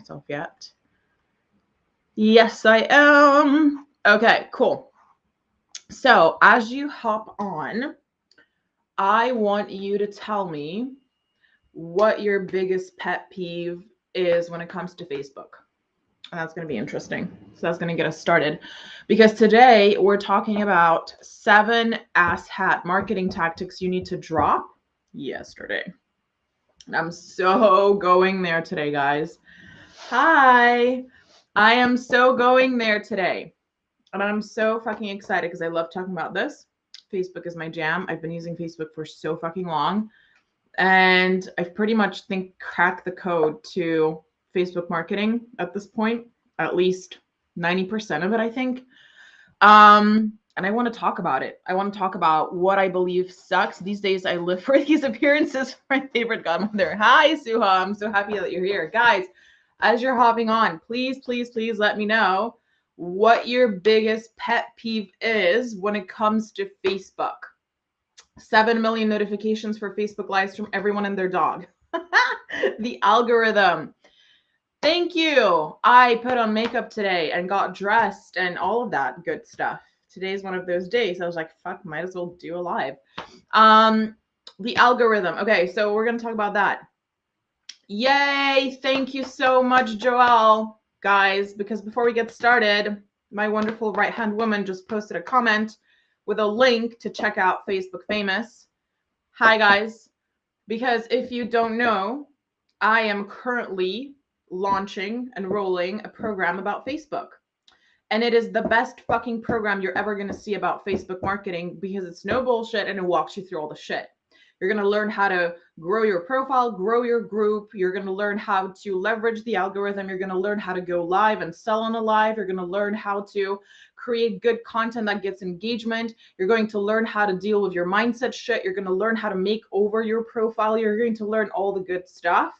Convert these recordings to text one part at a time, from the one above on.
myself yet. Yes, I am. Okay, cool. So as you hop on, I want you to tell me what your biggest pet peeve is when it comes to Facebook. And that's going to be interesting. So that's going to get us started. Because today we're talking about 7 asshat marketing tactics you need to drop yesterday. And I'm so going there today, guys. Hi. I am so going there today. And I'm so fucking excited because I love talking about this. Facebook is my jam. I've been using Facebook for so fucking long. And I've pretty much cracked the code to Facebook marketing at this point, at least 90% of it, I think. And I want to talk about it. I want to talk about what I believe sucks. These days I live for these appearances for my favorite godmother. Hi, Suha. I'm so happy that you're here. Guys, as you're hopping on, please, please, please let me know what your biggest pet peeve is when it comes to Facebook. 7 million notifications for Facebook Lives from everyone and their dog. The algorithm. Thank you. I put on makeup today and got dressed and all of that good stuff. Today's one of those days. I was like, fuck, might as well do a live. The algorithm. Okay, so we're going to talk about that. Yay. Thank you so much, Joelle. Guys, because before we get started, my wonderful right-hand woman just posted a comment with a link to check out Facebook Famous. Hi, guys. Because if you don't know, I am currently launching and rolling a program about Facebook. And it is the best fucking program you're ever going to see about Facebook marketing because it's no bullshit and it walks you through all the shit. You're going to learn how to grow your profile, grow your group. You're going to learn how to leverage the algorithm. You're going to learn how to go live and sell on a live. You're going to learn how to create good content that gets engagement. You're going to learn how to deal with your mindset shit. You're going to learn how to make over your profile. You're going to learn all the good stuff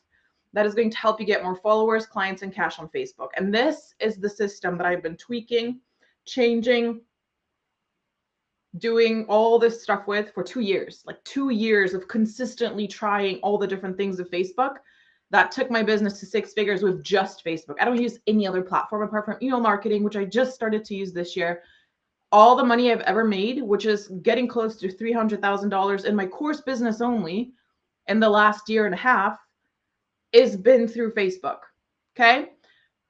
that is going to help you get more followers, clients, and cash on Facebook. And this is the system that I've been tweaking, changing, doing all this stuff with for 2 years, like 2 years of consistently trying all the different things of Facebook that took my business to 6 figures with just Facebook. I don't use any other platform apart from email marketing, which I just started to use this year. All the money I've ever made, which is getting close to $300,000 in my course business only in the last year and a half, is been through Facebook. Okay.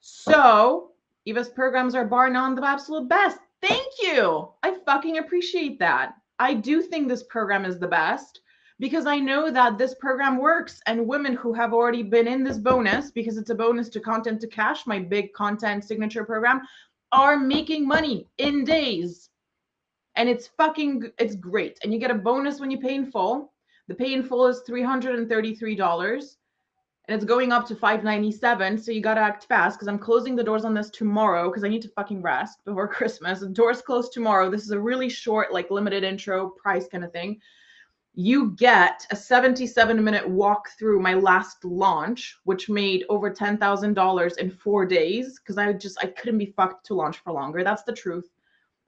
So Eva's programs are bar none the absolute best. Thank you. I fucking appreciate that. I do think this program is the best because I know that this program works and women who have already been in this bonus, because it's a bonus to Content to Cash, my big content signature program, are making money in days. And it's great. And you get a bonus when you pay in full. The pay in full is $333. And it's going up to $597. So you got to act fast because I'm closing the doors on this tomorrow because I need to fucking rest before Christmas. The doors close tomorrow. This is a really short, like limited intro price kind of thing. You get a 77-minute walk through my last launch, which made over $10,000 in 4 days because I couldn't be fucked to launch for longer. That's the truth.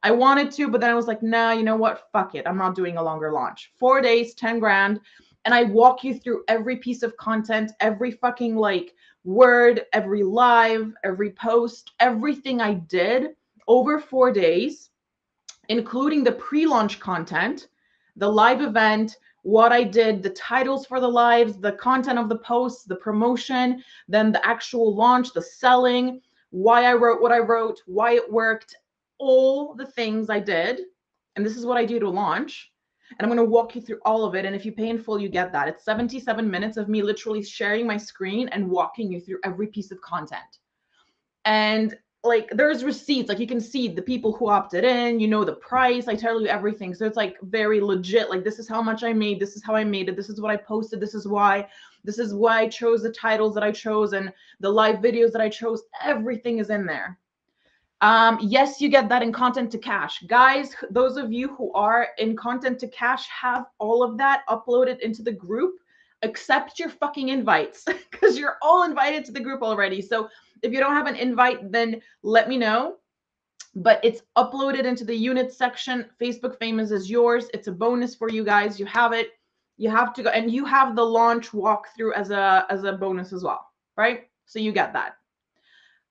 I wanted to, but then I was like, nah, you know what? Fuck it. I'm not doing a longer launch. 4 days, 10 grand. And I walk you through every piece of content, every fucking like word, every live, every post, everything I did over 4 days, including the pre-launch content, the live event, what I did, the titles for the lives, the content of the posts, the promotion, then the actual launch, the selling, why I wrote what I wrote, why it worked, all the things I did. And this is what I do to launch. And I'm going to walk you through all of it. And if you pay in full, you get that. It's 77 minutes of me literally sharing my screen and walking you through every piece of content. And like there's receipts, like you can see the people who opted in, you know, the price, I tell you everything. So it's like very legit. Like this is how much I made. This is how I made it. This is what I posted. This is why I chose the titles that I chose and the live videos that I chose. Everything is in there. Yes, you get that in Content to Cash. Guys, those of you who are in Content to Cash have all of that uploaded into the group. Accept your fucking invites because you're all invited to the group already. So if you don't have an invite, then let me know. But it's uploaded into the unit section. Facebook Famous is yours. It's a bonus for you guys. You have it. You have to go, and you have the launch walkthrough as a bonus as well, right? So you get that.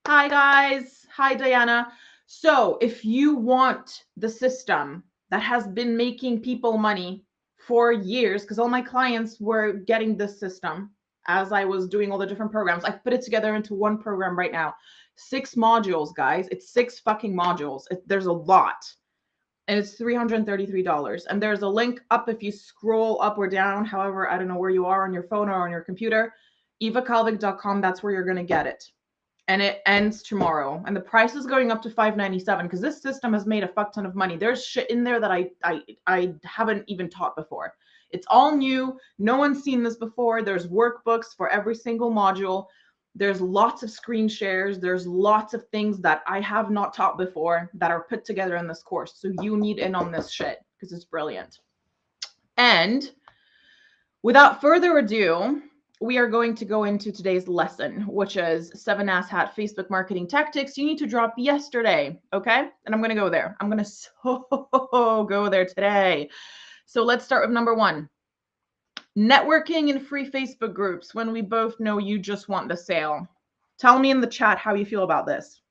Hi, guys. Hi, Diana. So if you want the system that has been making people money for years, because all my clients were getting this system as I was doing all the different programs, I put it together into one program right now. 6 modules, guys. It's 6 fucking modules. There's a lot. And it's $333. And there's a link up if you scroll up or down, however, I don't know where you are on your phone or on your computer, evakalvik.com, that's where you're going to get it. And it ends tomorrow. And the price is going up to $597 because this system has made a fuck ton of money. There's shit in there that I haven't even taught before. It's all new. No one's seen this before. There's workbooks for every single module. There's lots of screen shares. There's lots of things that I have not taught before that are put together in this course. So you need in on this shit because it's brilliant. And without further ado, we are going to go into today's lesson, which is 7 Asshat Facebook marketing tactics you need to drop yesterday. Okay. And I'm going to go there. I'm going to go there today. So let's start with number 1. Networking in free Facebook groups when we both know you just want the sale. Tell me in the chat how you feel about this.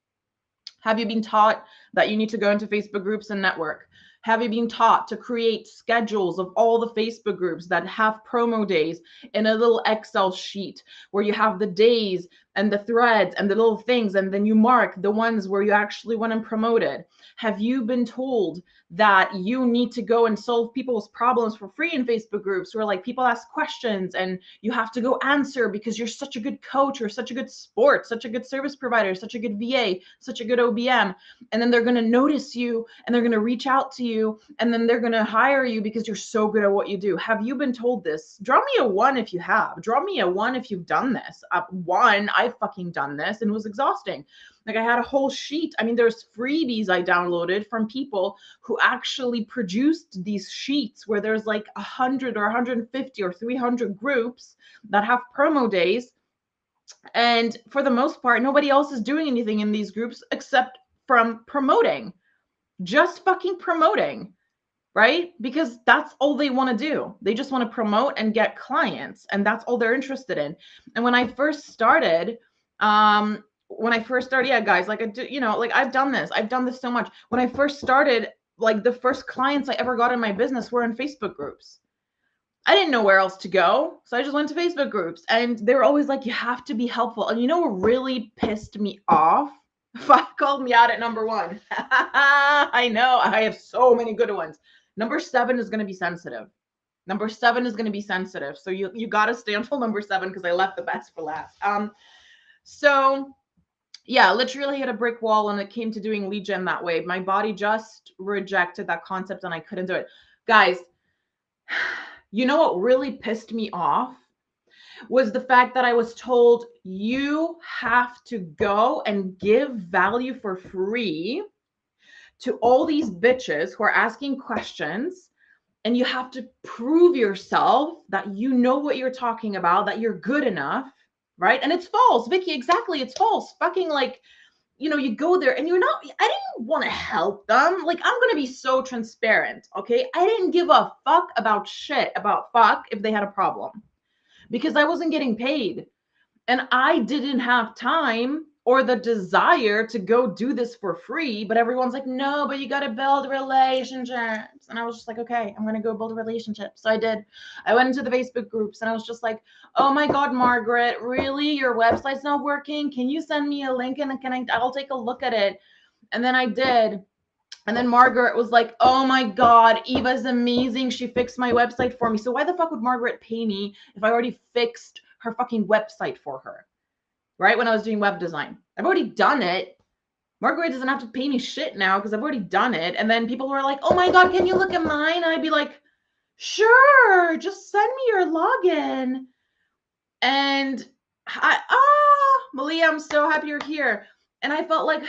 Have you been taught that you need to go into Facebook groups and network? Have you been taught to create schedules of all the Facebook groups that have promo days in a little Excel sheet where you have the days and the threads and the little things, and then you mark the ones where you actually want them promoted? Have you been told that you need to go and solve people's problems for free in Facebook groups where like people ask questions and you have to go answer because you're such a good coach or such a good sport, such a good service provider, such a good VA, such a good OBM, and then they're going to notice you and they're going to reach out to you and then they're going to hire you because you're so good at what you do? Have you been told this? Draw me a 1 if you have. Draw me a 1 if you've done this. 1, I've fucking done this and it was exhausting. Like I had a whole sheet. I mean, there's freebies I downloaded from people who actually produced these sheets where there's like 100 or 150 or 300 groups that have promo days. And for the most part, nobody else is doing anything in these groups except from promoting, just fucking promoting, right? Because that's all they want to do. They just want to promote and get clients, and that's all they're interested in. And when I first started, yeah, guys, like I do, you know, like I've done this so much. When I first started, like the first clients I ever got in my business were in Facebook groups. I didn't know where else to go. So I just went to Facebook groups, and they were always like, you have to be helpful. And you know what really pissed me off? Fuck, called me out at number 1. I know, I have so many good ones. Number 7 is going to be sensitive. Number 7 is going to be sensitive. So you got to stay until number 7 because I left the best for last. So yeah, literally hit a brick wall when it came to doing lead gen that way. My body just rejected that concept and I couldn't do it. Guys, you know what really pissed me off was the fact that I was told you have to go and give value for free to all these bitches who are asking questions, and you have to prove yourself that you know what you're talking about, that you're good enough, right? And it's false, Vicky, exactly, it's false. Fucking like, you know, you go there and you're not, I didn't want to help them. Like, I'm going to be so transparent, okay? I didn't give a fuck about shit about fuck if they had a problem because I wasn't getting paid. And I didn't have time or the desire to go do this for free. But everyone's like, no, but you got to build relationships. And I was just like, okay, I'm going to go build a relationship. So I did. I went into the Facebook groups and I was just like, oh my God, Margaret, really? Your website's not working? Can you send me a link and I'll take a look at it. And then I did. And then Margaret was like, oh my God, Eva's amazing. She fixed my website for me. So why the fuck would Margaret pay me if I already fixed her fucking website for her? Right? When I was doing web design, I've already done it. Margaret doesn't have to pay me shit now because I've already done it. And then people were like, oh my God, can you look at mine? And I'd be like, sure, just send me your login. And Malia, I'm so happy you're here. And I felt like,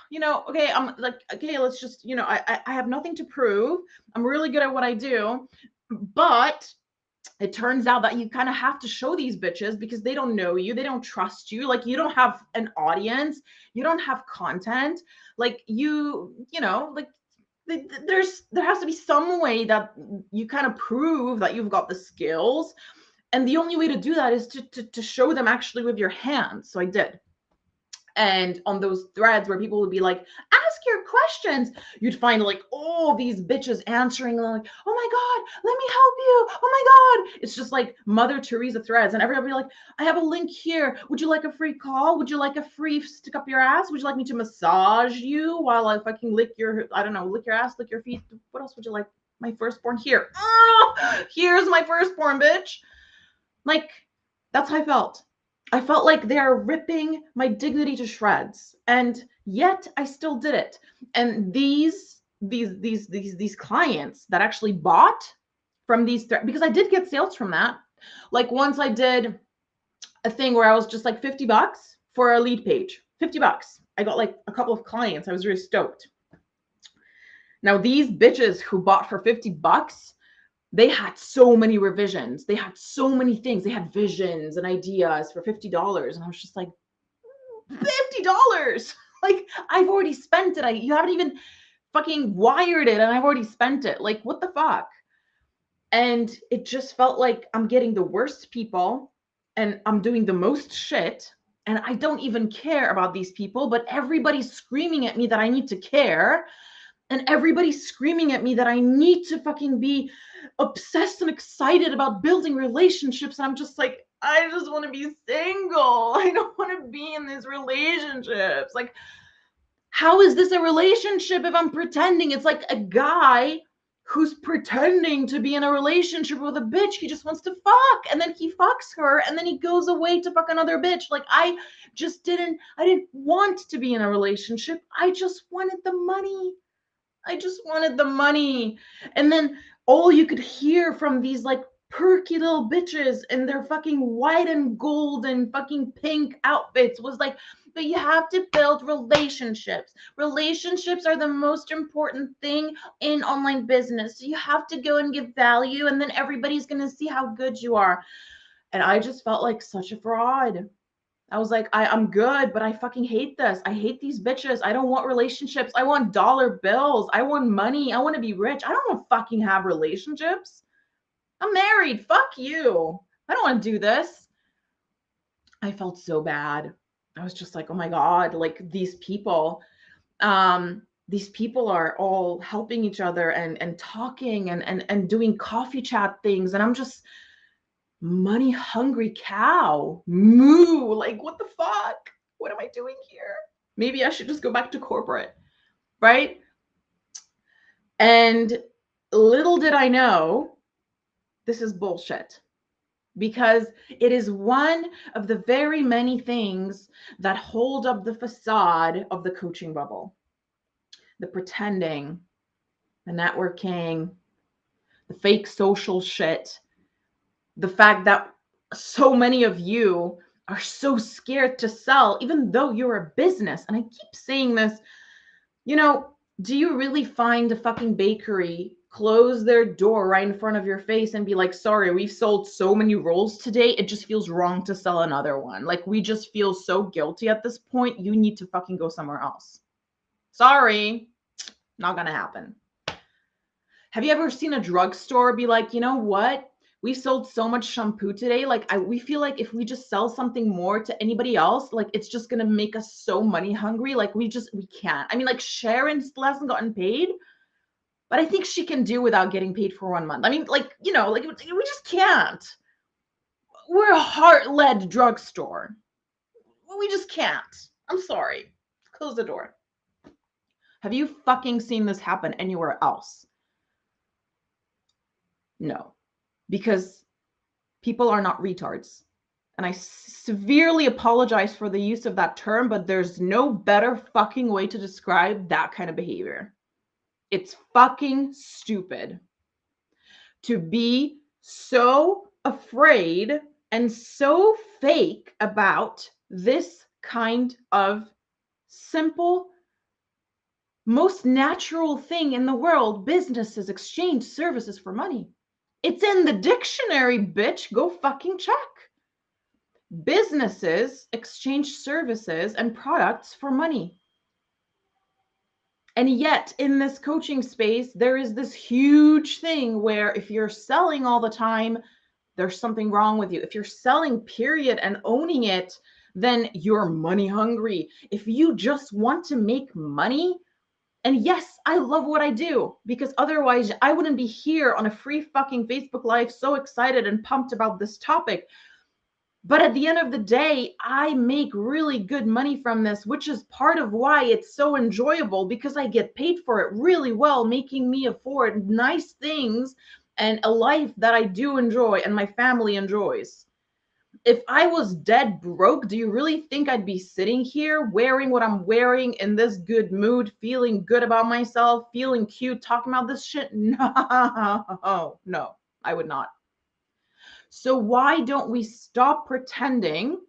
you know, okay, I'm like, okay, let's just, you know, I have nothing to prove. I'm really good at what I do. But it turns out that you kind of have to show these bitches because they don't know you. They don't trust you. Like, you don't have an audience. You don't have content. Like, you know, like there has to be some way that you kind of prove that you've got the skills. And the only way to do that is to show them actually with your hands. So I did. And on those threads where people would be like, ask your questions, you'd find like all these bitches answering like, oh my God, let me help you. Oh my God. It's just like Mother Teresa threads. And everybody like, I have a link here. Would you like a free call? Would you like a free stick up your ass? Would you like me to massage you while I fucking lick your, I don't know, lick your ass, lick your feet? What else would you like? My firstborn here. Oh, here's my firstborn, bitch. Like, that's how I felt. I felt like they are ripping my dignity to shreds, and yet I still did it. And these clients that actually bought from these because I did get sales from that. Like once I did a thing where I was just like $50 for a lead page, $50. I got like a couple of clients. I was really stoked. Now these bitches who bought for $50, they had so many revisions. They had so many things. They had visions and ideas for $50. And I was just like, $50? Like, I've already spent it. You haven't even fucking wired it and I've already spent it. Like, what the fuck? And it just felt like I'm getting the worst people and I'm doing the most shit. And I don't even care about these people, but everybody's screaming at me that I need to care. And everybody's screaming at me that I need to fucking be obsessed and excited about building relationships. And I'm just like, I just want to be single. I don't want to be in these relationships. Like, how is this a relationship if I'm pretending? It's like a guy who's pretending to be in a relationship with a bitch. He just wants to fuck. And then he fucks her. And then he goes away to fuck another bitch. Like, I didn't want to be in a relationship. I just wanted the money. I just wanted the money. And then all you could hear from these like perky little bitches in their fucking white and gold and fucking pink outfits was like, but you have to build relationships. Relationships are the most important thing in online business. So you have to go and give value, and then everybody's going to see how good you are. And I just felt like such a fraud. I was like, I'm good, but I fucking hate this. I hate these bitches. I don't want relationships. I want dollar bills. I want money. I want to be rich. I don't want to fucking have relationships. I'm married. Fuck you. I don't want to do this. I felt so bad. I was just like, oh my God, like these people are all helping each other and talking and doing coffee chat things. And I'm just, money hungry cow, moo. Like, what the fuck? What am I doing here? Maybe I should just go back to corporate, right? And little did I know, this is bullshit, because it is one of the very many things that hold up the facade of the coaching bubble. The pretending, the networking, the fake social shit, the fact that so many of you are so scared to sell, even though you're a business. And I keep saying this, do you really find a fucking bakery close their door right in front of your face and be like, sorry, we've sold so many rolls today, it just feels wrong to sell another one. Like, we just feel so guilty at this point. You need to fucking go somewhere else. Sorry, not gonna happen. Have you ever seen a drugstore be like, you know what? We sold so much shampoo today. Like, we feel like if we just sell something more to anybody else, like it's just gonna make us so money hungry. Like, we can't. I mean, like Sharon still hasn't gotten paid, but I think she can do without getting paid for 1 month. I mean, like, like we just can't. We're a heart-led drugstore. We just can't. I'm sorry. Close the door. Have you fucking seen this happen anywhere else? No. Because people are not retards. And I severely apologize for the use of that term, but there's no better fucking way to describe that kind of behavior. It's fucking stupid to be so afraid and so fake about this kind of simple, most natural thing in the world. Businesses exchange services for money. It's in the dictionary, bitch. Go fucking check. Businesses exchange services and products for money. And yet in this coaching space, there is this huge thing where if you're selling all the time, there's something wrong with you. If you're selling, period, and owning it, then you're money hungry. If you just want to make money, and yes, I love what I do, because otherwise I wouldn't be here on a free fucking Facebook Live so excited and pumped about this topic. But at the end of the day, I make really good money from this, which is part of why it's so enjoyable, because I get paid for it really well, making me afford nice things and a life that I do enjoy and my family enjoys. If I was dead broke, do you really think I'd be sitting here wearing what I'm wearing, in this good mood, feeling good about myself, feeling cute, talking about this shit? No, no, I would not. So why don't we stop pretending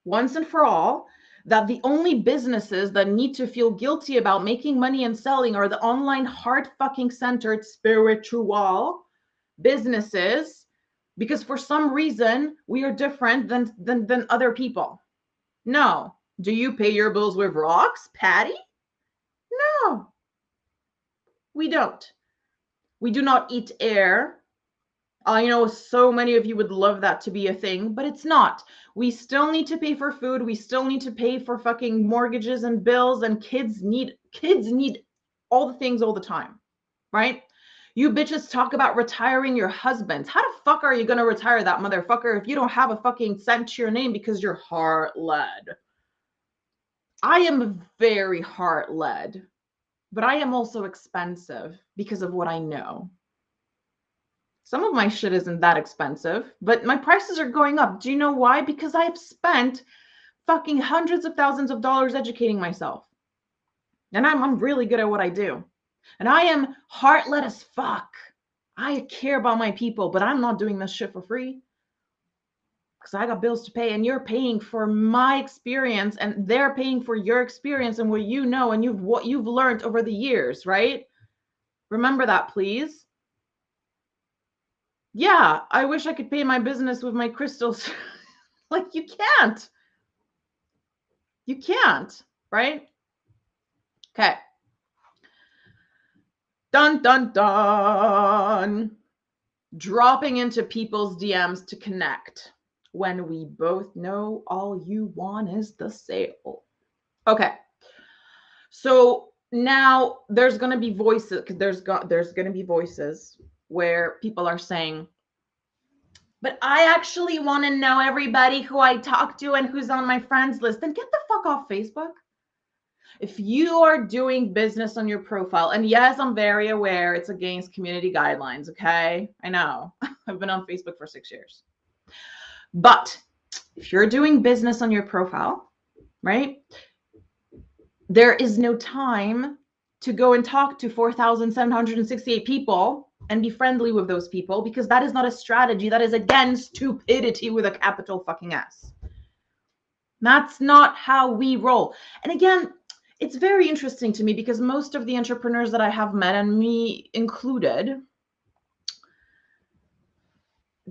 once and for all that the only businesses that need to feel guilty about making money and selling are the online hard fucking centered spiritual businesses, because for some reason we are different than other people? No. Do you pay your bills with rocks, Patty? No, we don't. We do not eat air. I know so many of you would love that to be a thing, but it's not. We still need to pay for food. We still need to pay for fucking mortgages and bills, and kids need all the things all the time, right? You bitches talk about retiring your husbands. How the fuck are you going to retire that motherfucker if you don't have a fucking cent to your name because you're heart-led? I am very heart-led, but I am also expensive because of what I know. Some of my shit isn't that expensive, but my prices are going up. Do you know why? Because I have spent fucking hundreds of thousands of dollars educating myself. And I'm really good at what I do. And I am heart-led as fuck. I care about my people, but I'm not doing this shit for free, because I got bills to pay, and you're paying for my experience, and they're paying for your experience and what you know and what you've learned over the years, right? Remember that, please. Yeah, I wish I could pay my business with my crystals. Like, you can't. You can't, right? Okay. Dun, dun, dun. Dropping into people's DMs to connect when we both know all you want is the sale. Okay. So now there's going to be voices, there's going to be voices where people are saying, but I actually want to know everybody who I talk to and who's on my friends list. Then get the fuck off Facebook. If you are doing business on your profile, and yes, I'm very aware it's against community guidelines, okay? I know. I've been on Facebook for 6 years. But if you're doing business on your profile, right, there is no time to go and talk to 4,768 people and be friendly with those people, because that is not a strategy. That is, again, stupidity with a capital fucking S. That's not how we roll. And again, it's very interesting to me, because most of the entrepreneurs that I have met, and me included,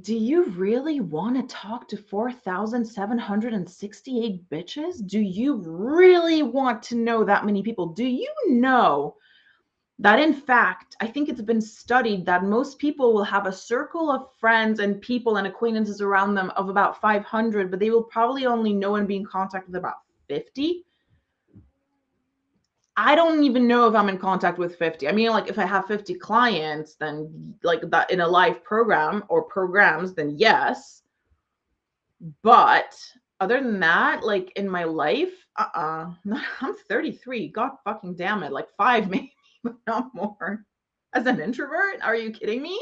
do you really want to talk to 4,768 bitches? Do you really want to know that many people? Do you know that, in fact, I think it's been studied that most people will have a circle of friends and people and acquaintances around them of about 500, but they will probably only know and be in contact with about 50? I don't even know if I'm in contact with 50. I mean, like, if I have 50 clients, then like that in a live program or programs, then yes. But other than that, like in my life, I'm 33. God fucking damn it. Like 5 maybe, but not more. As an introvert, are you kidding me?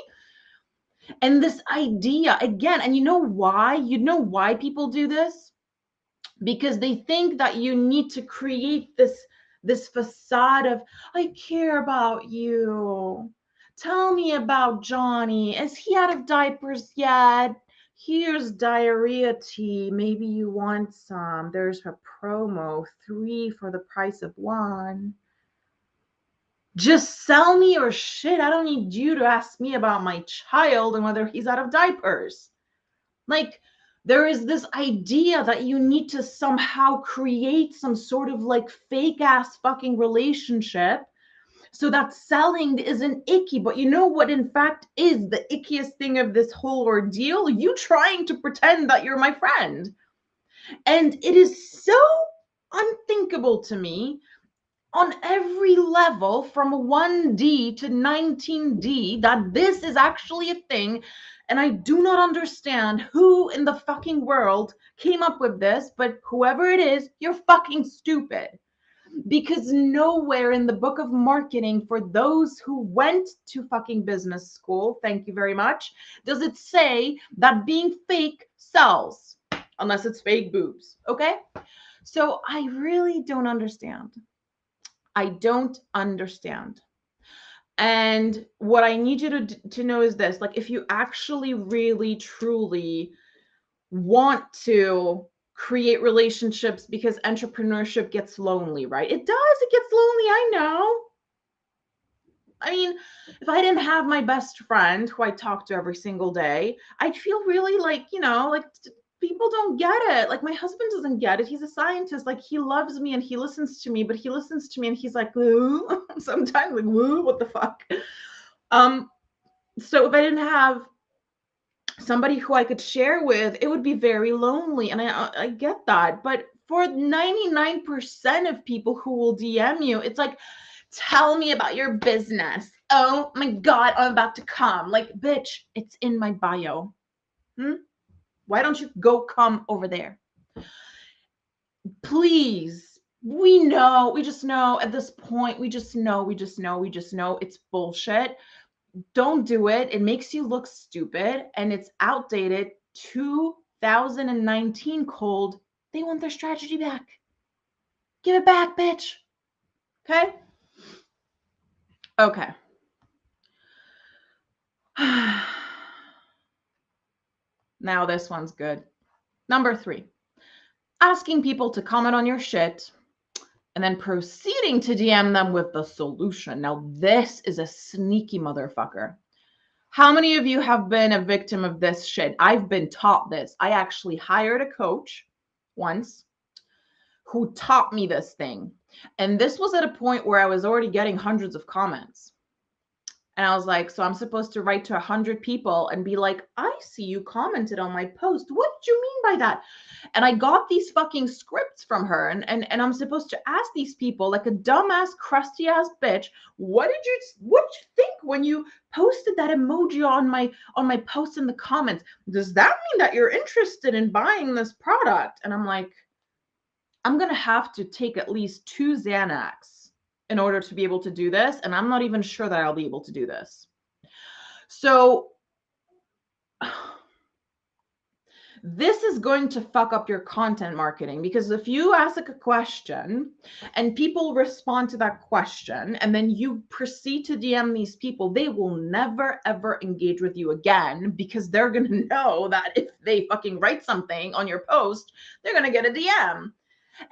And this idea again, and you know why? You know why people do this? Because they think that you need to create this facade of, I care about you. Tell me about Johnny. Is he out of diapers yet? Here's diarrhea tea. Maybe you want some. There's a promo, 3 for the price of 1. Just sell me your shit. I don't need you to ask me about my child and whether he's out of diapers. Like, there is this idea that you need to somehow create some sort of like fake ass fucking relationship so that selling isn't icky. But you know what, in fact, is the ickiest thing of this whole ordeal? You trying to pretend that you're my friend. And it is so unthinkable to me on every level from 1D to 19D that this is actually a thing. And I do not understand who in the fucking world came up with this, but whoever it is, you're fucking stupid. Because nowhere in the book of marketing for those who went to fucking business school, thank you very much, does it say that being fake sells, unless it's fake boobs. Okay? So I really don't understand. I don't understand. And what I need you to know is this, like, if you actually really truly want to create relationships, because entrepreneurship gets lonely, right? It does, it gets lonely, I know. I mean, if I didn't have my best friend who I talk to every single day, I'd feel really like, like people don't get it. Like my husband doesn't get it. He's a scientist. Like he loves me and he listens to me, but he listens to me and he's like, woo, sometimes like, woo, what the fuck? So if I didn't have somebody who I could share with, it would be very lonely. And I get that. But for 99% of people who will DM you, it's like, tell me about your business. Oh my God, I'm about to come. Like, bitch, it's in my bio. Why don't you go come over there? Please. We just know at this point, we just know it's bullshit. Don't do it. It makes you look stupid and it's outdated. 2019 cold. They want their strategy back. Give it back, bitch. Okay? Okay. Now this one's good. Number 3, asking people to comment on your shit and then proceeding to DM them with the solution. Now this is a sneaky motherfucker. How many of you have been a victim of this shit? I've been taught this. I actually hired a coach once who taught me this thing. And this was at a point where I was already getting hundreds of comments. And I was like, so I'm supposed to write to 100 people and be like, I see you commented on my post. What did you mean by that? And I got these fucking scripts from her. And I'm supposed to ask these people, like a dumbass, crusty ass bitch, what did you think when you posted that emoji on my post in the comments? Does that mean that you're interested in buying this product? And I'm like, I'm going to have to take at least 2 Xanax in order to be able to do this. And I'm not even sure that I'll be able to do this. So this is going to fuck up your content marketing, because if you ask a question and people respond to that question and then you proceed to DM these people, they will never ever engage with you again, because they're going to know that if they fucking write something on your post, they're going to get a DM.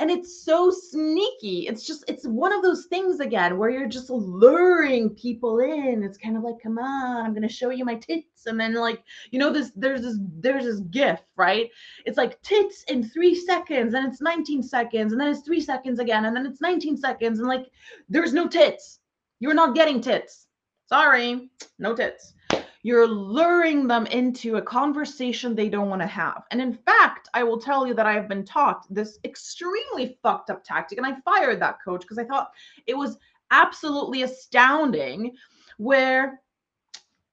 And it's so sneaky. It's one of those things again where you're just luring people in. It's kind of like, come on, I'm gonna show you my tits, and then like, there's this gif, right? It's like tits in 3 seconds, and it's 19 seconds, and then it's 3 seconds again, and then it's 19 seconds, and like, there's no tits. You're not getting tits. Sorry, no tits. You're luring them into a conversation they don't want to have. And in fact, I will tell you that I have been taught this extremely fucked up tactic. And I fired that coach because I thought it was absolutely astounding, where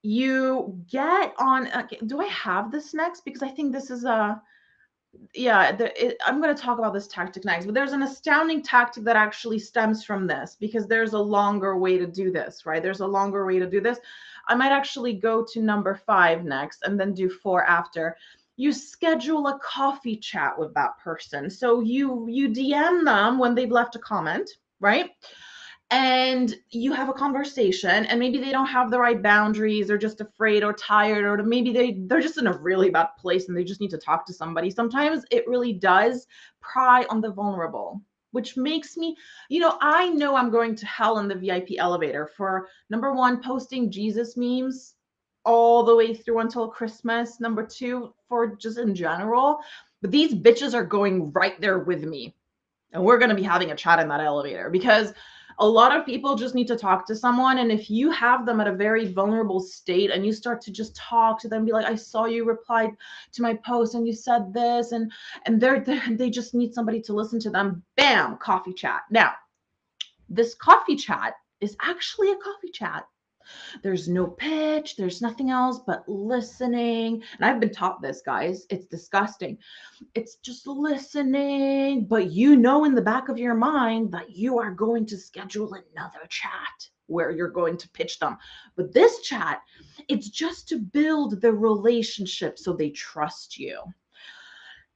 you get on. Do I have this next? Because I think this is I'm going to talk about this tactic next, but there's an astounding tactic that actually stems from this, because there's a longer way to do this, right? There's a longer way to do this. I might actually go to number 5 next and then do 4 after. You schedule a coffee chat with that person. So you DM them when they've left a comment, right? And you have a conversation, and maybe they don't have the right boundaries, or just afraid or tired, or maybe they're just in a really bad place and they just need to talk to somebody. Sometimes it really does pry on the vulnerable, which makes me, I know I'm going to hell in the VIP elevator for, number 1, posting Jesus memes all the way through until Christmas. Number 2, for just in general. But these bitches are going right there with me. And we're going to be having a chat in that elevator, because A lot of people just need to talk to someone. And if you have them at a very vulnerable state and you start to just talk to them, be like, I saw you replied to my post and you said this, and they just need somebody to listen to them. Bam, coffee chat. Now, this coffee chat is actually a coffee chat. There's no pitch, there's nothing else but listening. And I've been taught this, guys. It's disgusting. It's just listening, but you know in the back of your mind that you are going to schedule another chat where you're going to pitch them. But this chat, it's just to build the relationship so they trust you.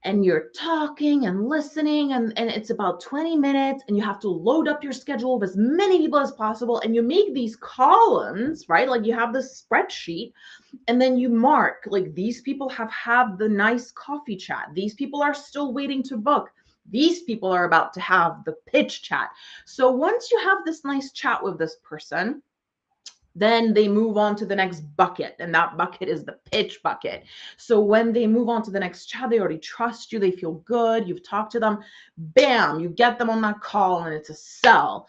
And you're talking and listening, and it's about 20 minutes, and you have to load up your schedule of as many people as possible, and you make these columns, right? Like you have this spreadsheet, and then you mark, like, these people have had the nice coffee chat, these people are still waiting to book, these people are about to have the pitch chat. So once you have this nice chat with this person, then they move on to the next bucket, and that bucket is the pitch bucket. So when they move on to the next chat, they already trust you, they feel good, you've talked to them, bam, you get them on that call, and it's a sell.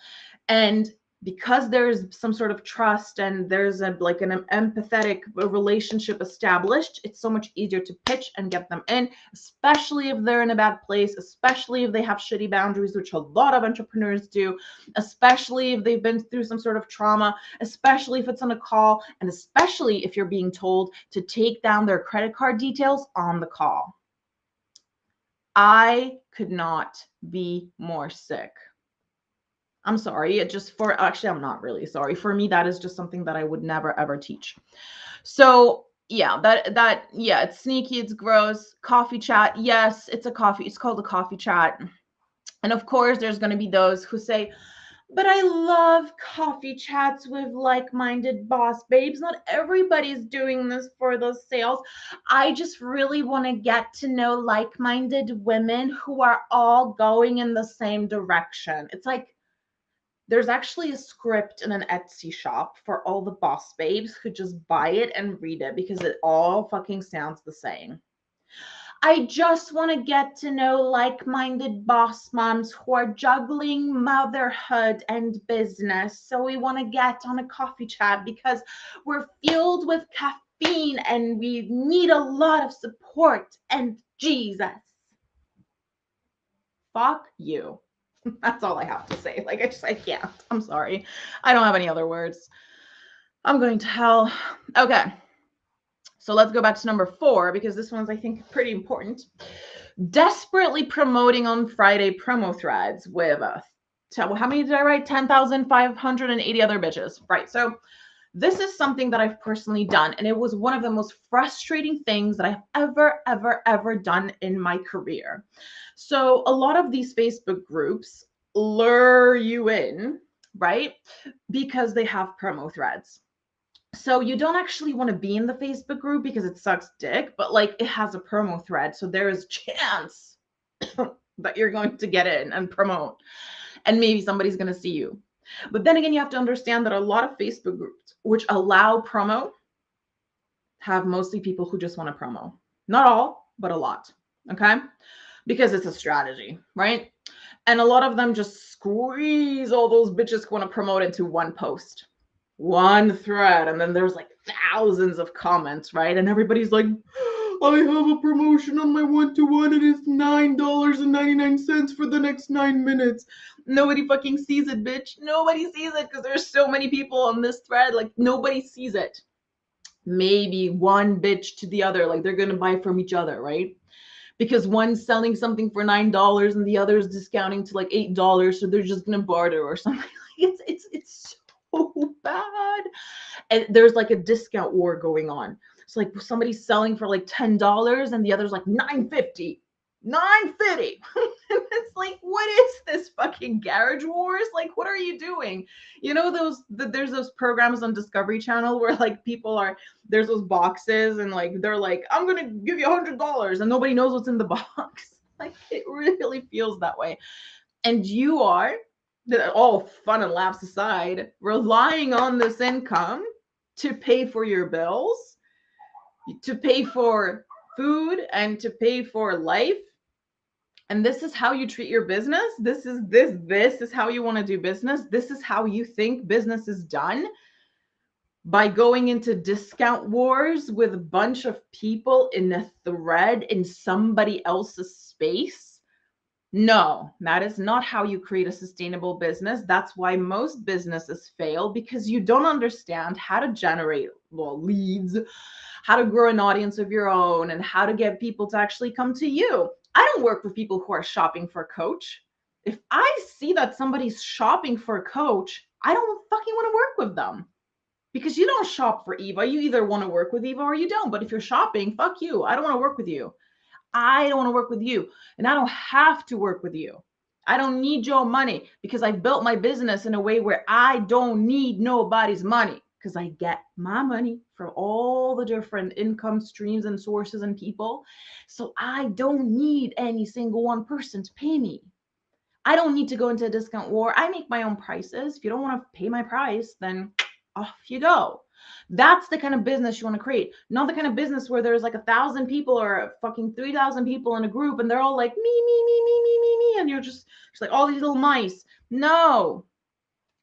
And because there's some sort of trust and there's an empathetic relationship established, it's so much easier to pitch and get them in, especially if they're in a bad place, especially if they have shitty boundaries, which a lot of entrepreneurs do, especially if they've been through some sort of trauma, especially if it's on a call, and especially if you're being told to take down their credit card details on the call. I could not be more sick. I'm sorry. I'm not really sorry. For me, that is just something that I would never, ever teach. So yeah, yeah, it's sneaky. It's gross. Coffee chat. Yes, it's called a coffee chat. And of course, there's going to be those who say, but I love coffee chats with like-minded boss babes. Not everybody's doing this for those sales. I just really want to get to know like-minded women who are all going in the same direction. It's like, there's actually a script in an Etsy shop for all the boss babes who just buy it and read it because it all fucking sounds the same. I just want to get to know like-minded boss moms who are juggling motherhood and business. So we want to get on a coffee chat because we're fueled with caffeine and we need a lot of support. And Jesus, fuck you. That's all I have to say. Like, I can't. I'm sorry. I don't have any other words. I'm going to hell. Okay. So let's go back to number 4, because this one's, I think, pretty important. Desperately promoting on Friday promo threads with how many did I write? 10,580 other bitches. Right. So this is something that I've personally done, and it was one of the most frustrating things that I've ever done in my career. So a lot of these Facebook groups lure you in, right? Because they have promo threads. So you don't actually want to be in the Facebook group because it sucks dick, but like it has a promo thread. So there is a chance that you're going to get in and promote, and maybe somebody's going to see you. But then again, you have to understand that a lot of Facebook groups which allow promo have mostly people who just want to promo. Not all, but a lot. Okay? Because it's a strategy, right? And a lot of them just squeeze all those bitches who want to promote into one post, one thread. And then there's like thousands of comments, right? And everybody's like, I have a promotion on my one-to-one. It is $9.99 for the next 9 minutes. Nobody fucking sees it, bitch. Nobody sees it because there's so many people on this thread. Like, nobody sees it. Maybe one bitch to the other. Like, they're going to buy from each other, right? Because one's selling something for $9 and the other is discounting to like $8. So they're just going to barter or something. It's so bad. And there's like a discount war going on. It's like somebody's selling for like $10 and the other's like $9.50. It's like, what is this fucking Garage Wars? Like, what are you doing? You know, there's those programs on Discovery Channel where like there's those boxes and like they're like, I'm gonna give you $100 and nobody knows what's in the box. Like, it really feels that way. And you are, all fun and laughs aside, relying on this income to pay for your bills, to pay for food, and to pay for life. And this is how you treat your business. This is how you want to do business. This is how you think business is done, by going into discount wars with a bunch of people in a thread in somebody else's space. No, that is not how you create a sustainable business. That's why most businesses fail, because you don't understand how to generate leads, how to grow an audience of your own, and how to get people to actually come to you. I don't work with people who are shopping for a coach. If I see that somebody's shopping for a coach, I don't fucking want to work with them. Because you don't shop for Eva. You either want to work with Eva or you don't. But if you're shopping, fuck you. I don't want to work with you. I don't want to work with you. And I don't have to work with you. I don't need your money, because I built my business in a way where I don't need nobody's money, because I get my money from all the different income streams and sources and people. So I don't need any single one person to pay me. I don't need to go into a discount war. I make my own prices. If you don't want to pay my price, then off you go. That's the kind of business you want to create, not the kind of business where there's like 1,000 people or fucking 3,000 people in a group and they're all like me, and you're just like all these little mice. No,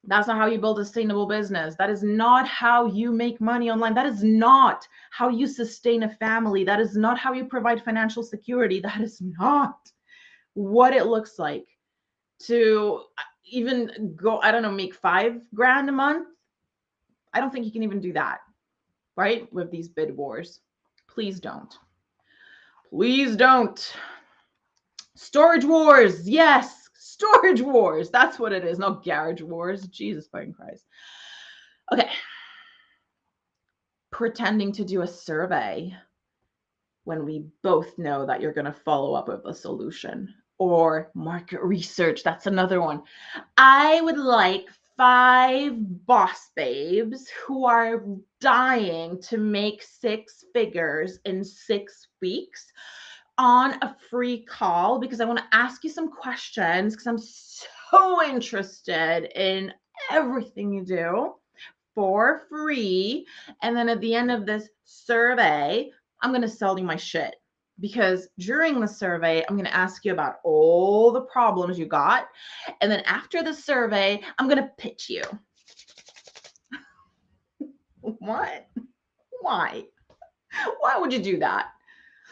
that's not how you build a sustainable business. That is not how you make money online. That is not how you sustain a family. That is not how you provide financial security. That is not what it looks like to even go, I don't know, make $5,000 a month. I don't think you can even do that, right? With these bid wars. Please don't. Please don't. Storage wars. Yes, storage wars. That's what it is. Not garage wars. Jesus fucking Christ. Okay. Pretending to do a survey when we both know that you're going to follow up with a solution. Or market research. That's another one. I would like 5 boss babes who are dying to make 6 figures in 6 weeks on a free call, because I want to ask you some questions, because I'm so interested in everything you do for free. And then at the end of this survey, I'm going to sell you my shit. Because during the survey, I'm going to ask you about all the problems you got. And then after the survey, I'm going to pitch you. What? Why? Why would you do that?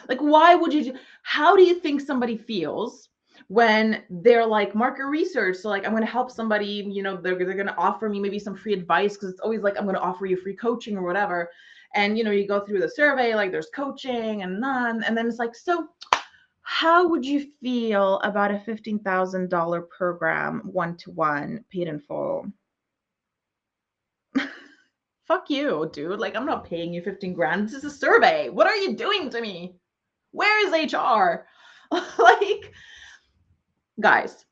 Like, why would you do? How do you think somebody feels when they're like market research? So like, I'm going to help somebody, they're going to offer me maybe some free advice, because it's always like, I'm going to offer you free coaching or whatever. And, you go through the survey, like there's coaching and none. And then it's like, so how would you feel about a $15,000 program, 1-to-1, paid in full? Fuck you, dude. Like, I'm not paying you 15 grand. This is a survey. What are you doing to me? Where is HR? Like, guys,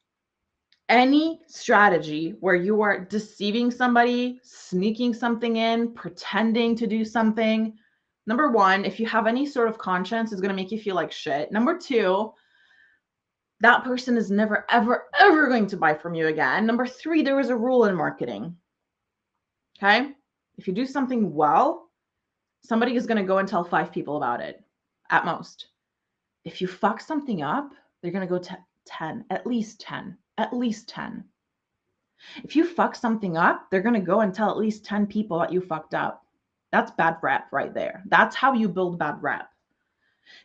any strategy where you are deceiving somebody, sneaking something in, pretending to do something, number one, if you have any sort of conscience, is going to make you feel like shit. Number two, that person is never, ever, ever going to buy from you again. Number three, there is a rule in marketing. Okay? If you do something well, somebody is going to go and tell 5 people about it at most. If you fuck something up, they're going to go to 10, at least 10. If you fuck something up, they're going to go and tell at least 10 people that you fucked up. That's bad rep right there. That's how you build bad rep.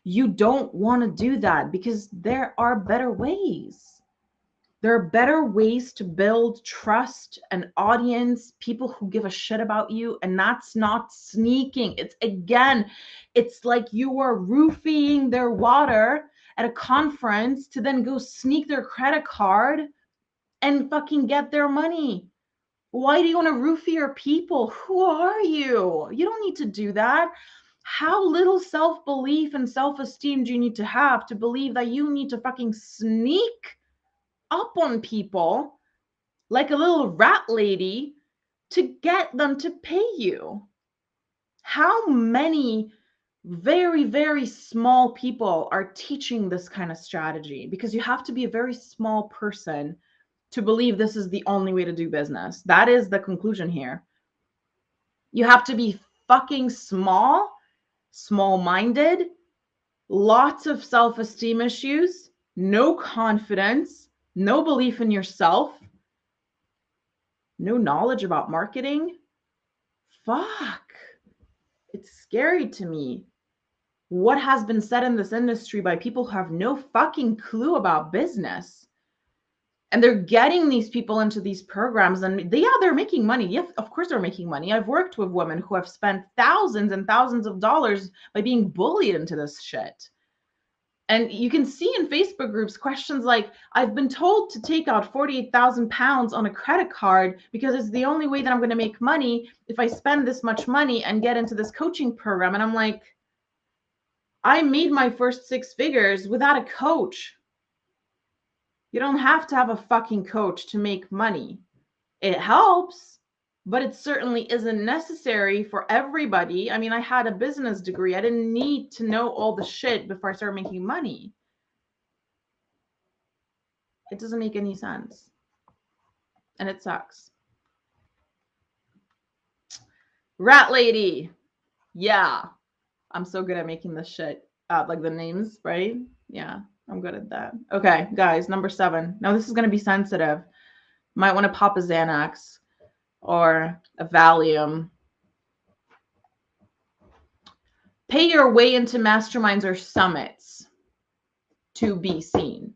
You don't want to do that, because there are better ways. There are better ways to build trust, an audience, people who give a shit about you. And that's not sneaking. It's like you are roofing their water at a conference to then go sneak their credit card and fucking get their money. Why do you want to roofie your people? Who are you? You don't need to do that. How little self-belief and self-esteem do you need to believe that you need to fucking sneak up on people like a little rat lady to get them to pay you? How many very, very small people are teaching this kind of strategy? Because you have to be a very small person to believe this is the only way to do business. That is the conclusion here. You have to be fucking small-minded, lots of self-esteem issues, no confidence, no belief in yourself, no knowledge about marketing. Fuck. It's scary to me. What has been said in this industry by people who have no fucking clue about business. And they're getting these people into these programs, and they're making money. Yeah, of course they're making money. I've worked with women who have spent thousands and thousands of dollars by being bullied into this shit. And you can see in Facebook groups questions like, I've been told to take out 48,000 pounds on a credit card because it's the only way that I'm going to make money if I spend this much money and get into this coaching program. And I'm like, I made my first 6 figures without a coach. You don't have to have a fucking coach to make money. It helps, but it certainly isn't necessary for everybody. I mean, I had a business degree. I didn't need to know all the shit before I started making money. It doesn't make any sense. And it sucks. Rat lady. Yeah. I'm so good at making this shit up, like the names, right? Yeah, I'm good at that. Okay, guys, number 7. Now this is going to be sensitive. Might want to pop a Xanax or a Valium. Pay your way into masterminds or summits to be seen.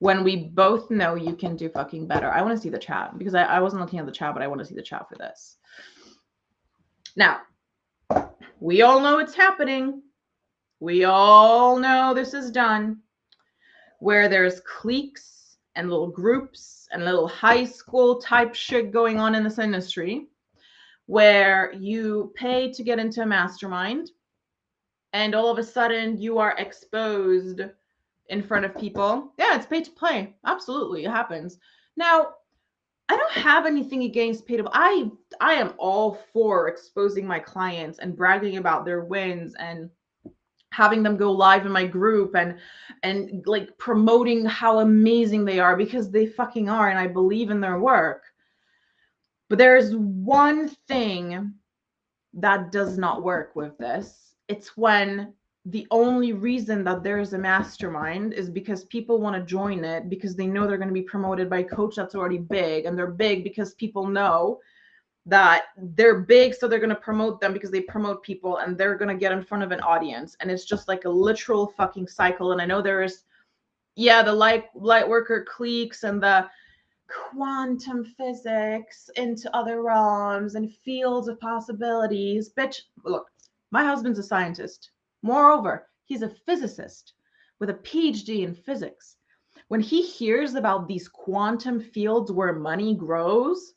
When we both know you can do fucking better. I want to see the chat because I wasn't looking at the chat, but I want to see the chat for this. Now, we all know it's happening. We all know this is done. Where there's cliques and little groups and little high school type shit going on in this industry, where you pay to get into a mastermind and all of a sudden you are exposed in front of people. Yeah, it's pay to play. Absolutely, it happens. Now, I don't have anything against pay to play. I am all for exposing my clients and bragging about their wins and having them go live in my group and like promoting how amazing they are, because they fucking are, and I believe in their work. But there's one thing that does not work with this. It's when the only reason that there's a mastermind is because people want to join it because they know they're going to be promoted by a coach that's already big, and they're big because people know that they're big, so they're going to promote them because they promote people, and they're going to get in front of an audience. And it's just like a literal fucking cycle. And I know there's, yeah, the light worker cliques and the quantum physics into other realms and fields of possibilities. Bitch, look, my husband's a scientist. Moreover, he's a physicist with a PhD in physics. When he hears about these quantum fields where money grows,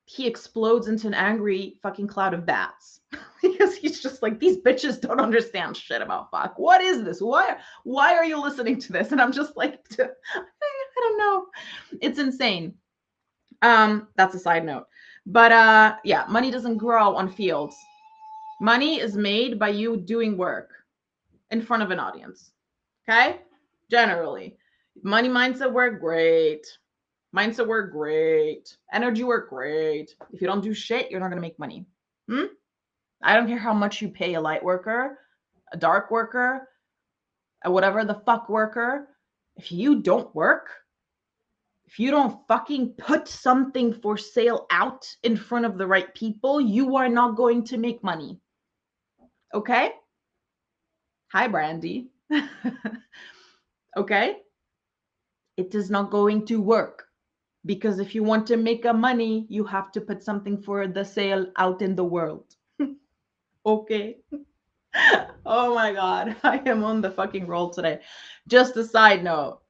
he explodes into an angry fucking cloud of bats because he's just like, these bitches don't understand shit about fuck. What is this? Why are you listening to this? And I'm just like, I don't know. It's insane. That's a side note. But yeah, money doesn't grow on fields. Money is made by you doing work in front of an audience. Okay? Generally. Money mindset work, great. Mindset work, great. Energy work, great. If you don't do shit, you're not going to make money. I don't care how much you pay a light worker, a dark worker, a whatever the fuck worker. If you don't work, if you don't fucking put something for sale out in front of the right people, you are not going to make money. Okay? Hi, Brandy. Okay? It is not going to work. Because if you want to make a money, you have to put something for the sale out in the world. Okay. Oh my God. I am on the fucking roll today. Just a side note.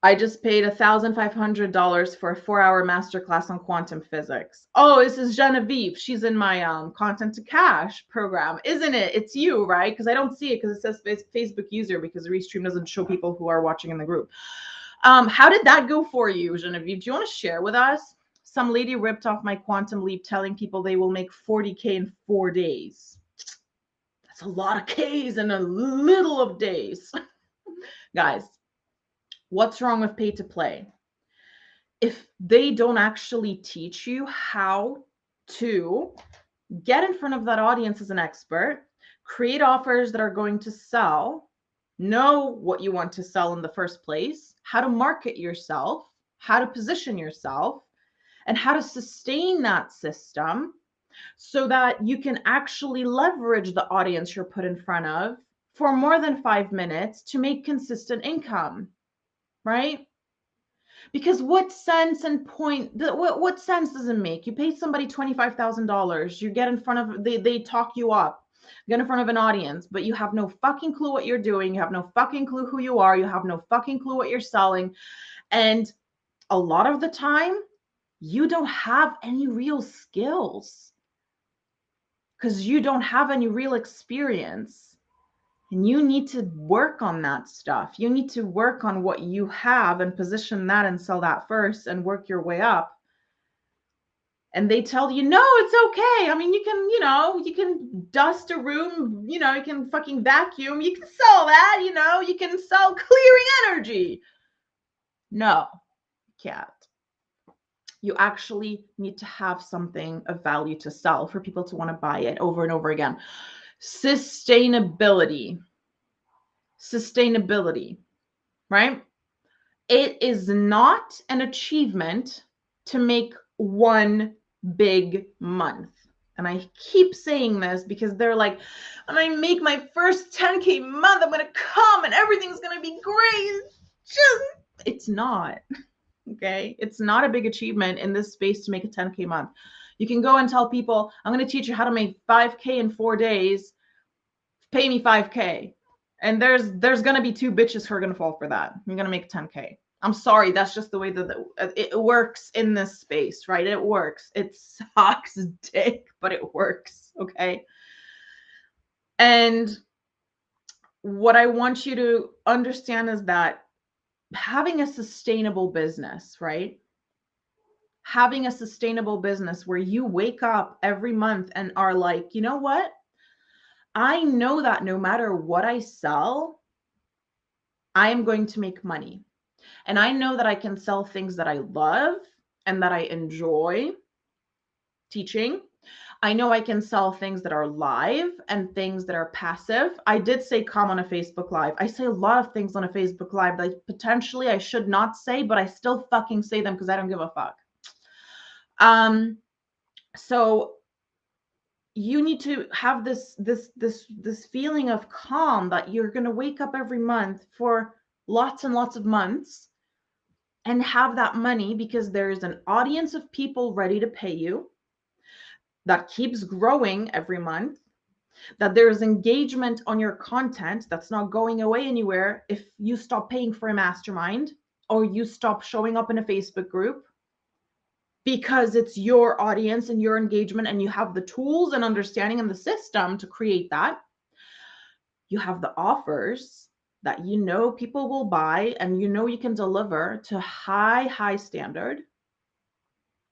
I just paid $1,500 for a 4-hour masterclass on quantum physics. Oh, this is Genevieve. She's in my content to cash program, isn't it? It's you, right? Because I don't see it because it says Facebook user, because the Restream doesn't show people who are watching in the group. How did that go for you, Genevieve? Do you want to share with us? Some lady ripped off my quantum leap telling people they will make 40K in 4 days. That's a lot of Ks in a little of days. Guys, what's wrong with pay to play? If they don't actually teach you how to get in front of that audience as an expert, create offers that are going to sell, know what you want to sell in the first place, how to market yourself, how to position yourself, and how to sustain that system so that you can actually leverage the audience you're put in front of for more than 5 minutes to make consistent income, right? Because what sense and point, what sense does it make? You pay somebody $25,000, you get in front of, they talk you up, get in front of an audience, but you have no fucking clue what you're doing. You have no fucking clue who you are. You have no fucking clue what you're selling. And a lot of the time, you don't have any real skills because you don't have any real experience. And you need to work on that stuff. You need to work on what you have and position that and sell that first and work your way up. And they tell you, no, it's okay. I mean, you can dust a room, you can fucking vacuum. You can sell that, you can sell clearing energy. No, you can't. You actually need to have something of value to sell for people to want to buy it over and over again. Sustainability, right? It is not an achievement to make one big month. And I keep saying this because they're like, when I make my first 10K month, I'm going to come and everything's going to be great. It's not. Okay. It's not a big achievement in this space to make a 10K month. You can go and tell people, I'm going to teach you how to make 5K in 4 days. Pay me 5K. And there's going to be 2 bitches who are going to fall for that. You're going to make 10K. I'm sorry. That's just the way that it works in this space, right? It works. It sucks dick, but it works. Okay. And what I want you to understand is that having a sustainable business, right? Having a sustainable business where you wake up every month and are like, you know what? I know that no matter what I sell, I am going to make money. And I know that I can sell things that I love and that I enjoy teaching. I know I can sell things that are live and things that are passive. I did say come on a Facebook Live. I say a lot of things on a Facebook Live that potentially I should not say, but I still fucking say them because I don't give a fuck. So you need to have this feeling of calm that you're going to wake up every month for lots and lots of months and have that money because there's an audience of people ready to pay you that keeps growing every month, that there's engagement on your content that's not going away anywhere if you stop paying for a mastermind or you stop showing up in a Facebook group, because it's your audience and your engagement and you have the tools and understanding and the system to create that. You have the offers that people will buy and you can deliver to high standard.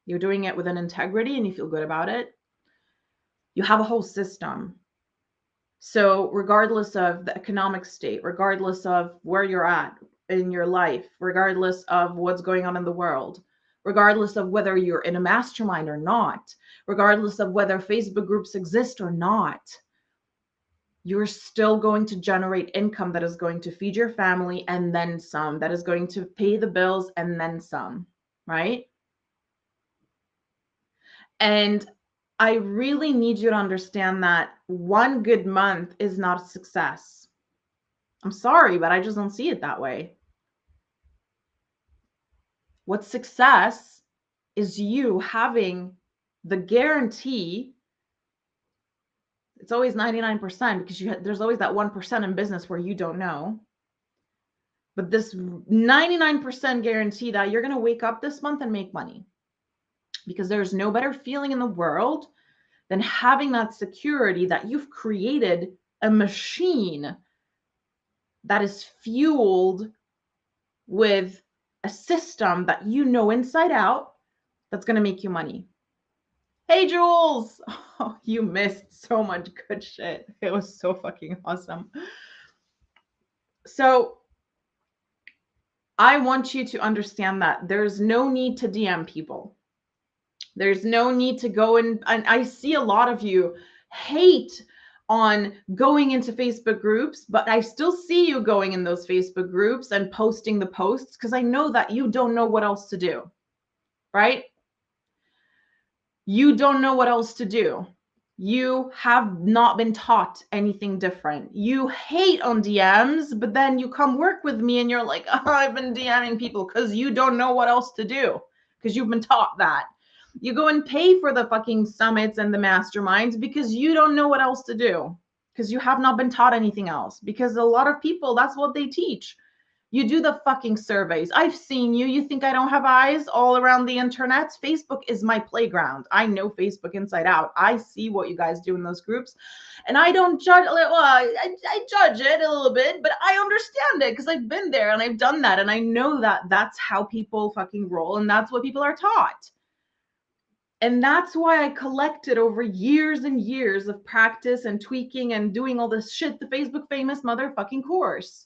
You're doing it with an integrity and you feel good about it. You have a whole system. So regardless of the economic state, regardless of where you're at in your life, regardless of what's going on in the world, regardless of whether you're in a mastermind or not, regardless of whether Facebook groups exist or not, you're still going to generate income that is going to feed your family and then some, that is going to pay the bills and then some, right? And I really need you to understand that one good month is not a success. I'm sorry, but I just don't see it that way. What success is you having the guarantee. It's always 99% because there's always that 1% in business where you don't know. But this 99% guarantee that you're going to wake up this month and make money, because there's no better feeling in the world than having that security that you've created a machine that is fueled with a system that inside out that's going to make you money. Hey, Jules. Oh, you missed so much good shit. It was so fucking awesome. So I want you to understand that there's no need to DM people. There's no need to go and I see a lot of you hate on going into Facebook groups, but I still see you going in those Facebook groups and posting the posts because I know that you don't know what else to do, right? You don't know what else to do. You have not been taught anything different. You hate on DMs, but then you come work with me and you're like, oh, I've been DMing people because you don't know what else to do because you've been taught that. You go and pay for the fucking summits and the masterminds because you don't know what else to do because you have not been taught anything else, because a lot of people, that's what they teach. You do the fucking surveys. I've seen you. You think I don't have eyes all around the internet? Facebook is my playground. I know Facebook inside out. I see what you guys do in those groups. And I don't judge. Well, I judge it a little bit, but I understand it because I've been there and I've done that. And I know that that's how people fucking roll. And that's what people are taught. And that's why I collected over years and years of practice and tweaking and doing all this shit, the Facebook famous motherfucking course.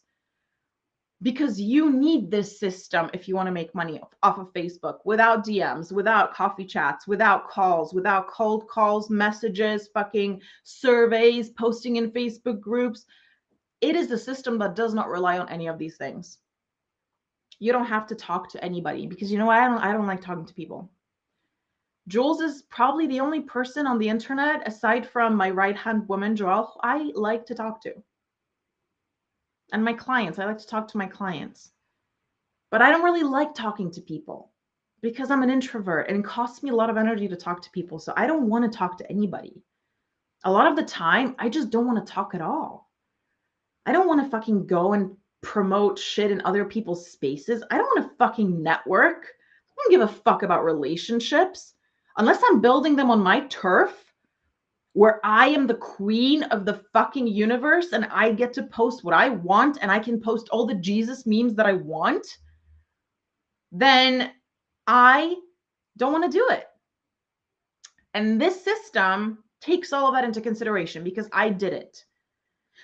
Because you need this system if you want to make money off of Facebook, without DMs, without coffee chats, without calls, without cold calls, messages, fucking surveys, posting in Facebook groups. It is a system that does not rely on any of these things. You don't have to talk to anybody because you know what? I don't like talking to people. Jules is probably the only person on the internet, aside from my right-hand woman, Joelle, I like to talk to. And my clients, I like to talk to my clients. But I don't really like talking to people because I'm an introvert and it costs me a lot of energy to talk to people. So I don't want to talk to anybody. A lot of the time, I just don't want to talk at all. I don't want to fucking go and promote shit in other people's spaces. I don't want to fucking network. I don't give a fuck about relationships unless I'm building them on my turf, where I am the queen of the fucking universe and I get to post what I want and I can post all the Jesus memes that I want, then I don't want to do it. And this system takes all of that into consideration because I did it.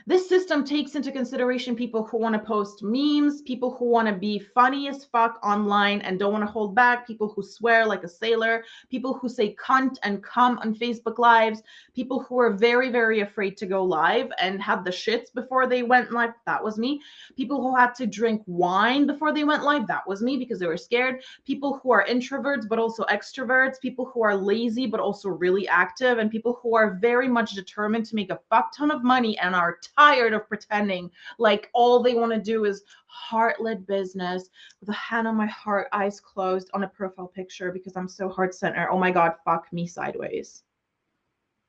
This system takes into consideration people who want to post memes, people who want to be funny as fuck online and don't want to hold back, people who swear like a sailor, people who say cunt and cum on Facebook Lives, people who are very, very afraid to go live and had the shits before they went live. That was me. People who had to drink wine before they went live. That was me because they were scared. People who are introverts but also extroverts, people who are lazy but also really active, and people who are very much determined to make a fuck ton of money and are tired of pretending like all they want to do is heart-led business with a hand on my heart, eyes closed on a profile picture because I'm so heart-centered. Oh my God, fuck me sideways.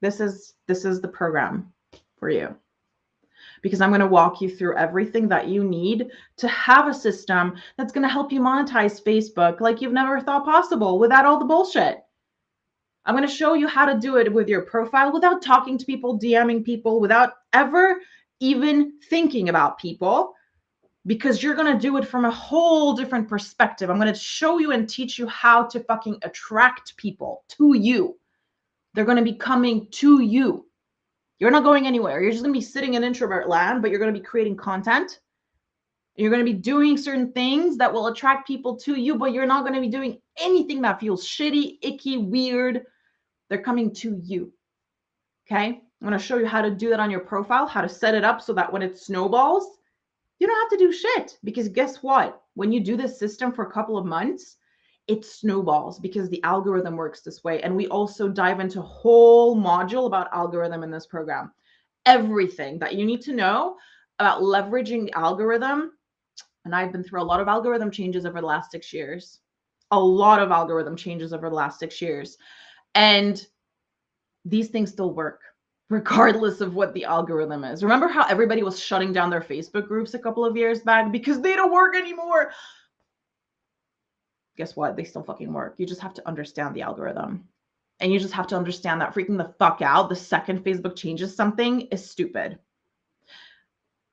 This is the program for you, because I'm going to walk you through everything that you need to have a system that's going to help you monetize Facebook like you've never thought possible without all the bullshit. I'm going to show you how to do it with your profile without talking to people, DMing people, without ever even thinking about people, because you're going to do it from a whole different perspective. I'm going to show you and teach you how to fucking attract people to you. They're going to be coming to you. You're not going anywhere. You're just going to be sitting in introvert land, but you're going to be creating content. You're going to be doing certain things that will attract people to you, but you're not going to be doing anything that feels shitty, icky, weird. They're coming to you. Okay? I'm going to show you how to do that on your profile, how to set it up so that when it snowballs, you don't have to do shit. Because guess what? When you do this system for a couple of months, it snowballs because the algorithm works this way. And we also dive into a whole module about algorithm in this program. Everything that you need to know about leveraging the algorithm. And I've been through a lot of algorithm changes over the last 6 years. A lot of algorithm changes over the last 6 years. And these things still work regardless of what the algorithm is. Remember how everybody was shutting down their Facebook groups a couple of years back because they don't work anymore? Guess what? They still fucking work. You just have to understand the algorithm. And you just have to understand that freaking the fuck out the second Facebook changes something is stupid.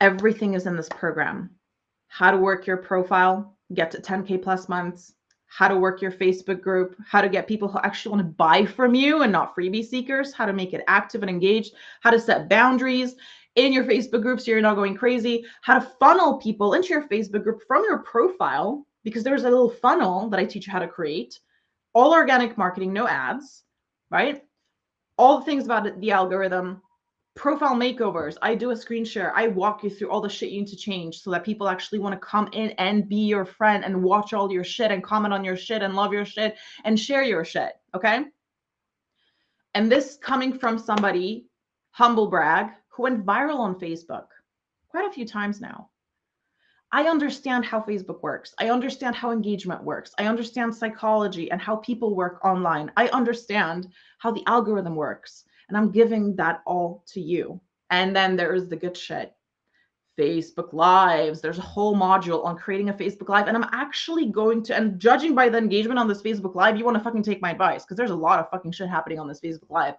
Everything is in this program. How to work your profile, get to 10K plus months, how to work your Facebook group, how to get people who actually want to buy from you and not freebie seekers, how to make it active and engaged, how to set boundaries in your Facebook group so you're not going crazy, how to funnel people into your Facebook group from your profile, because there's a little funnel that I teach you how to create, all organic marketing, no ads, right? All the things about the algorithm, profile makeovers. I do a screen share. I walk you through all the shit you need to change so that people actually want to come in and be your friend and watch all your shit and comment on your shit and love your shit and share your shit. Okay. And this coming from somebody, humble brag, who went viral on Facebook quite a few times now. I understand how Facebook works. I understand how engagement works. I understand psychology and how people work online. I understand how the algorithm works. And I'm giving that all to you. And then there is the good shit. Facebook Lives. There's a whole module on creating a Facebook Live. And I'm actually going to, and judging by the engagement on this Facebook Live, you want to fucking take my advice because there's a lot of fucking shit happening on this Facebook Live.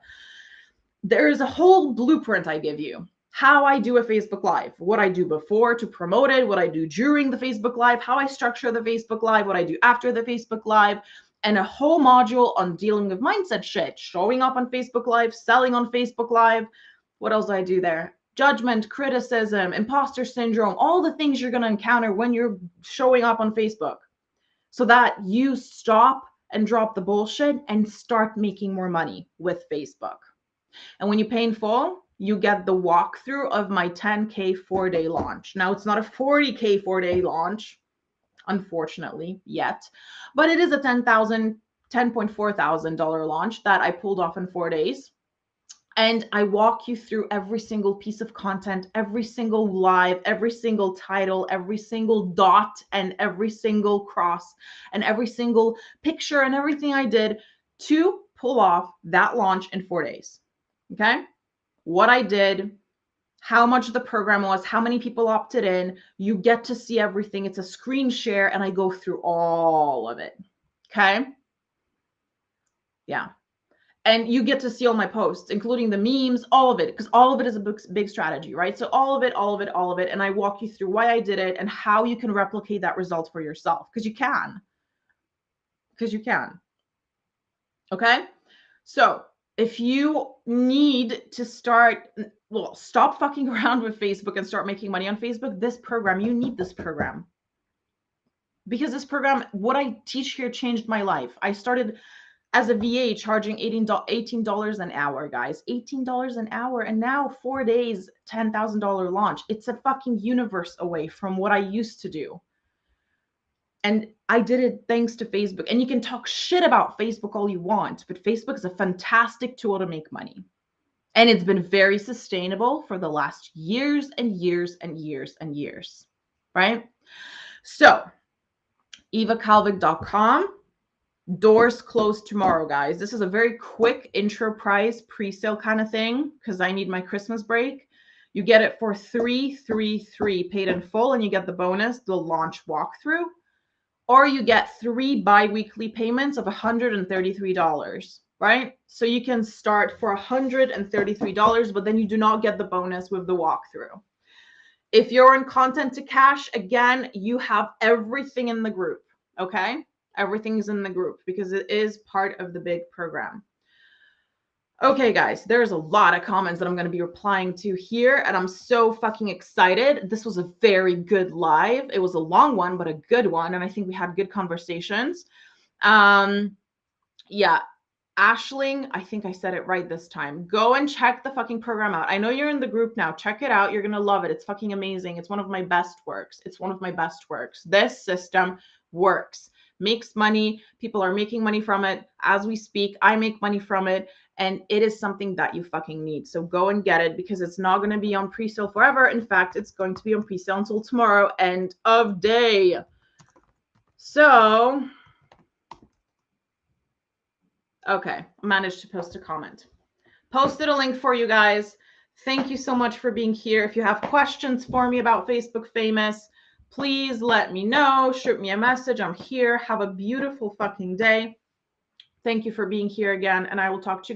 There is a whole blueprint I give you. How I do a Facebook Live, what I do before to promote it, what I do during the Facebook Live, how I structure the Facebook Live, what I do after the Facebook Live, and a whole module on dealing with mindset shit, showing up on Facebook Live, selling on Facebook Live. What else do I do there? Judgment, criticism, imposter syndrome, all the things you're going to encounter when you're showing up on Facebook so that you stop and drop the bullshit and start making more money with Facebook. And when you pay in full, you get the walkthrough of my 10K 4-day launch. Now, it's not a 40K 4-day launch, unfortunately, yet, but it is a $10.4 thousand launch that I pulled off in 4 days. And I walk you through every single piece of content, every single live, every single title, every single dot, and every single cross, and every single picture, and everything I did to pull off that launch in 4 days. Okay. What I did, how much the program was, how many people opted in. You get to see everything. It's a screen share and I go through all of it. Okay. Yeah. And you get to see all my posts, including the memes, all of it, because all of it is a big strategy, right? So all of it. And I walk you through why I did it and how you can replicate that result for yourself. Because you can. Okay. So if you need to start, well, stop fucking around with Facebook and start making money on Facebook, this program, you need this program. Because this program, what I teach here changed my life. I started as a VA charging $18 an hour, guys, $18 an hour. And now 4 days, $10,000 launch. It's a fucking universe away from what I used to do. And I did it thanks to Facebook. And you can talk shit about Facebook all you want, but Facebook is a fantastic tool to make money. And it's been very sustainable for the last years and years and years and years, right? So, evakalvik.com. Doors close tomorrow, guys. This is a very quick intro price pre-sale kind of thing because I need my Christmas break. You get it for $333 paid in full, and you get the bonus, the launch walkthrough. Or you get 3 bi-weekly payments of $133, right? So you can start for $133, but then you do not get the bonus with the walkthrough. If you're in content to cash, again, you have everything in the group, okay? Everything is in the group because it is part of the big program. Okay, guys, there's a lot of comments that I'm going to be replying to here, and I'm so fucking excited. This was a very good live. It was a long one, but a good one, and I think we had good conversations. Yeah, Ashling, I think I said it right this time. Go and check the fucking program out. I know you're in the group now. Check it out. You're going to love it. It's fucking amazing. It's one of my best works. This system works. Makes money. People are making money from it. As we speak, I make money from it. And it is something that you fucking need. So go and get it because it's not going to be on pre-sale forever. In fact, it's going to be on pre-sale until tomorrow, end of day. So, okay, I managed to post a comment. Posted a link for you guys. Thank you so much for being here. If you have questions for me about Facebook Famous, please let me know. Shoot me a message. I'm here. Have a beautiful fucking day. Thank you for being here again, and I will talk to you guys